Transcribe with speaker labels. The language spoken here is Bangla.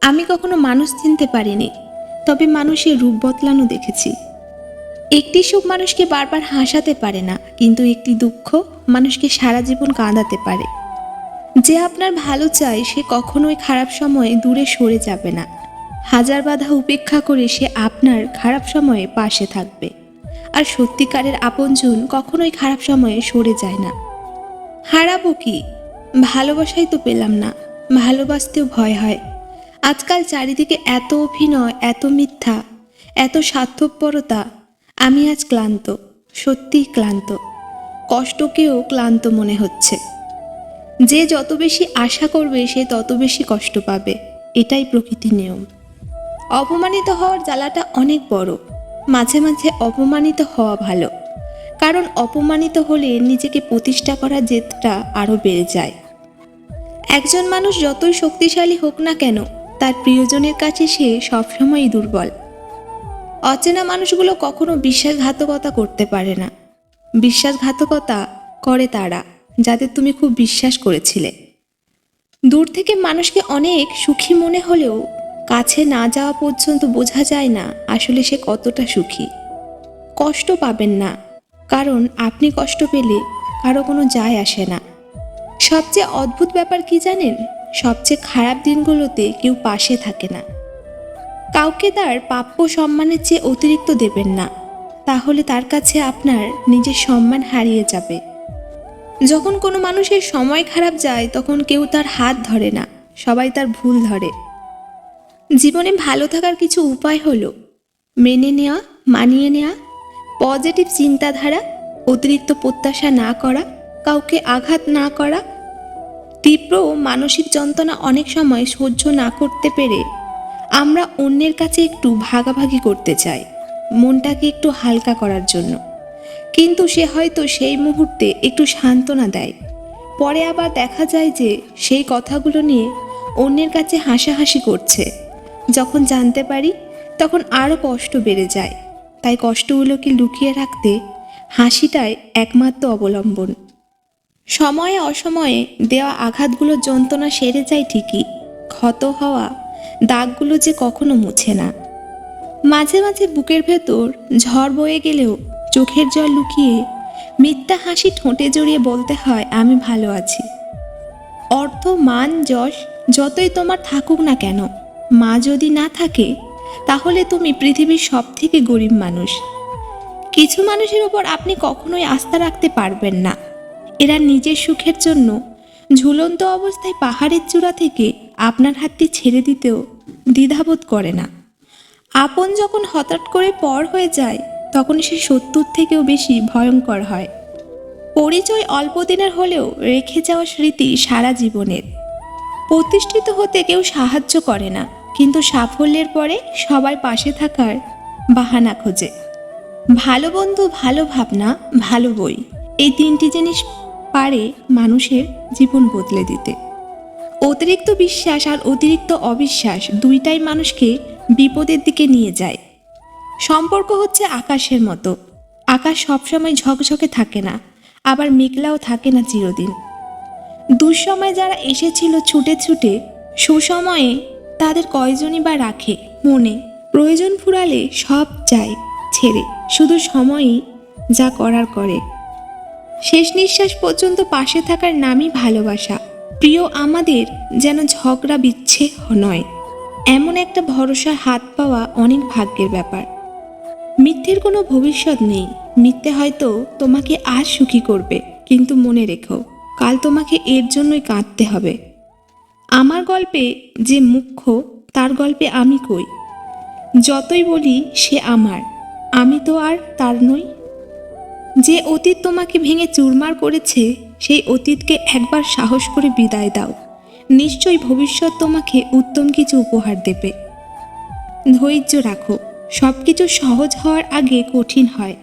Speaker 1: আমি কখনো মানুষ চিনতে পারিনি, তবে মানুষের রূপ বদলানো দেখেছি। একটি সুখ মানুষকে বারবার হাসাতে পারে না, কিন্তু একটি দুঃখ মানুষকে সারা জীবন কাঁদাতে পারে। যে আপনার ভালো চায় সে কখনোই খারাপ সময়ে দূরে সরে যাবে না। হাজার বাধা উপেক্ষা করে সে আপনার খারাপ সময়ে পাশে থাকবে। আর সত্যিকারের আপনজন কখনোই খারাপ সময়ে সরে যায় না। হারাবো কি? ভালোবাসাই তো পেলাম না, ভালোবাসতেও ভয় হয়। আজকাল চারিদিকে এত অভিনয়, এত মিথ্যা, এত স্বার্থপরতা। আমি আজ ক্লান্ত, সত্যিই ক্লান্ত। কষ্টকেও ক্লান্ত মনে হচ্ছে। যে যত বেশি আশা করবে সে তত বেশি কষ্ট পাবে, এটাই প্রকৃতির নিয়ম। অপমানিত হওয়ার জ্বালাটা অনেক বড়। মাঝে মাঝে অপমানিত হওয়া ভালো, কারণ অপমানিত হলে নিজেকে প্রতিষ্ঠা করার জেদটা আরও বেড়ে যায়। একজন মানুষ যতই শক্তিশালী হোক না কেন, তার প্রিয়জনের কাছে সে সবসময়ই দুর্বল। অচেনা মানুষগুলো কখনো বিশ্বাসঘাতকতা করতে পারে না। বিশ্বাসঘাতকতা করে তারা যাদের তুমি খুব বিশ্বাস করেছিলে। দূর থেকে মানুষকে অনেক সুখী মনে হলেও কাছে না যাওয়া পর্যন্ত বোঝা যায় না আসলে সে কতটা সুখী। কষ্ট পাবেন না, কারণ আপনি কষ্ট পেলে কারো কোনো যায় আসে না। সবচেয়ে অদ্ভুত ব্যাপার কি জানেন? সবচেয়ে খারাপ দিনগুলোতে কেউ পাশে থাকে না। কাউকে তার প্রাপ্য সম্মানের চেয়ে অতিরিক্ত দেবেন না, তাহলে তার কাছে আপনার নিজের সম্মান হারিয়ে যাবে। যখন কোনো মানুষের সময় খারাপ যায় তখন কেউ তার হাত ধরে না, সবাই তার ভুল ধরে। জীবনে ভালো থাকার কিছু উপায় হলো মেনে নেওয়া, মানিয়ে নেওয়া, পজিটিভ চিন্তাধারা, অতিরিক্ত প্রত্যাশা না করা, কাউকে আঘাত না করা। তীব্র মানসিক যন্ত্রণা অনেক সময় সহ্য না করতে পেরে আমরা অন্যের কাছে একটু ভাগাভাগি করতে চাই, মনটাকে একটু হালকা করার জন্য। কিন্তু সে হয়তো সেই মুহূর্তে একটু সান্ত্বনা দেয়, পরে আবার দেখা যায় যে সেই কথাগুলো নিয়ে অন্যের কাছে হাসাহাসি করছে। যখন জানতে পারি তখন আরও কষ্ট বেড়ে যায়। তাই কষ্টগুলোকে লুকিয়ে রাখতে হাসিটাই একমাত্র অবলম্বন। সময়ে অসময়ে দেওয়া আঘাতগুলোর যন্ত্রণা সেরে যায় ঠিকই, ক্ষত হওয়া দাগগুলো যে কখনো মুছে না। মাঝে মাঝে বুকের ভেতর ঝড় বয়ে গেলেও চোখের জল লুকিয়ে মিথ্যা হাসি ঠোঁটে জড়িয়ে বলতে হয় আমি ভালো আছি। অর্থ, মান, যশ যতই তোমার থাকুক না কেন, মা যদি না থাকে তাহলে তুমি পৃথিবীর সব থেকে গরিব মানুষ। কিছু মানুষের ওপর আপনি কখনোই আস্থা রাখতে পারবেন না। এরা নিজের সুখের জন্য ঝুলন্ত অবস্থায় পাহাড়ের চূড়া থেকে আপনার হাতটি ছেড়ে দিতেও দ্বিধাবোধ করে না। আপন যখন হঠাৎ করে পর হয়ে যায় তখন সে শত্রুর থেকেও বেশি ভয়ঙ্কর হয়। পরিচয় অল্প দিনের হলেও রেখে যাওয়া স্মৃতি সারা জীবনের। প্রতিষ্ঠিত হতে কেউ সাহায্য করে না, কিন্তু সাফল্যের পরে সবাই পাশে থাকার বাহানা খোঁজে। ভালো বন্ধু, ভালো ভাবনা, ভালো বই, এই তিনটি জিনিস পারে মানুষের জীবন বদলে দিতে। অতিরিক্ত বিশ্বাস আর অতিরিক্ত অবিশ্বাস দুইটাই মানুষকে বিপদের দিকে নিয়ে যায়। সম্পর্ক হচ্ছে আকাশের মতো। আকাশ সবসময় ঝকঝকে থাকে না, আবার মেঘলাও থাকে না চিরদিন। দুঃসময় যারা এসেছিল ছুটে ছুটে, সুসময়ে তাদের কয়জনই বা রাখে মনে। প্রয়োজন ফুরালে সব যায় ছেড়ে, শুধু সময়ই যা করার করে। শেষ নিঃশ্বাস পর্যন্ত পাশে থাকার নামই ভালোবাসা। প্রিয় আমাদের যেন ঝগড়া বিচ্ছেদ নয়, এমন একটা ভরসার হাত পাওয়া অনেক ভাগ্যের ব্যাপার। মিথ্যের কোনো ভবিষ্যৎ নেই। মিথ্যে হয়তো তোমাকে আজ সুখী করবে, কিন্তু মনে রেখো কাল তোমাকে এর জন্যই কাঁদতে হবে। আমার গল্পে যে মুখ্য, তার গল্পে আমি কই। যতই বলি সে আমার, আমি তো আর তার নই। যে অতীত তোমাকে ভেঙে চুরমার করেছে, সেই অতীতকে একবার সাহস করে বিদায় দাও। নিশ্চয়ই ভবিষ্যৎ তোমাকে উত্তম কিছু উপহার দেবে। ধৈর্য রাখো, সব কিছু সহজ হওয়ার আগে কঠিন হয়।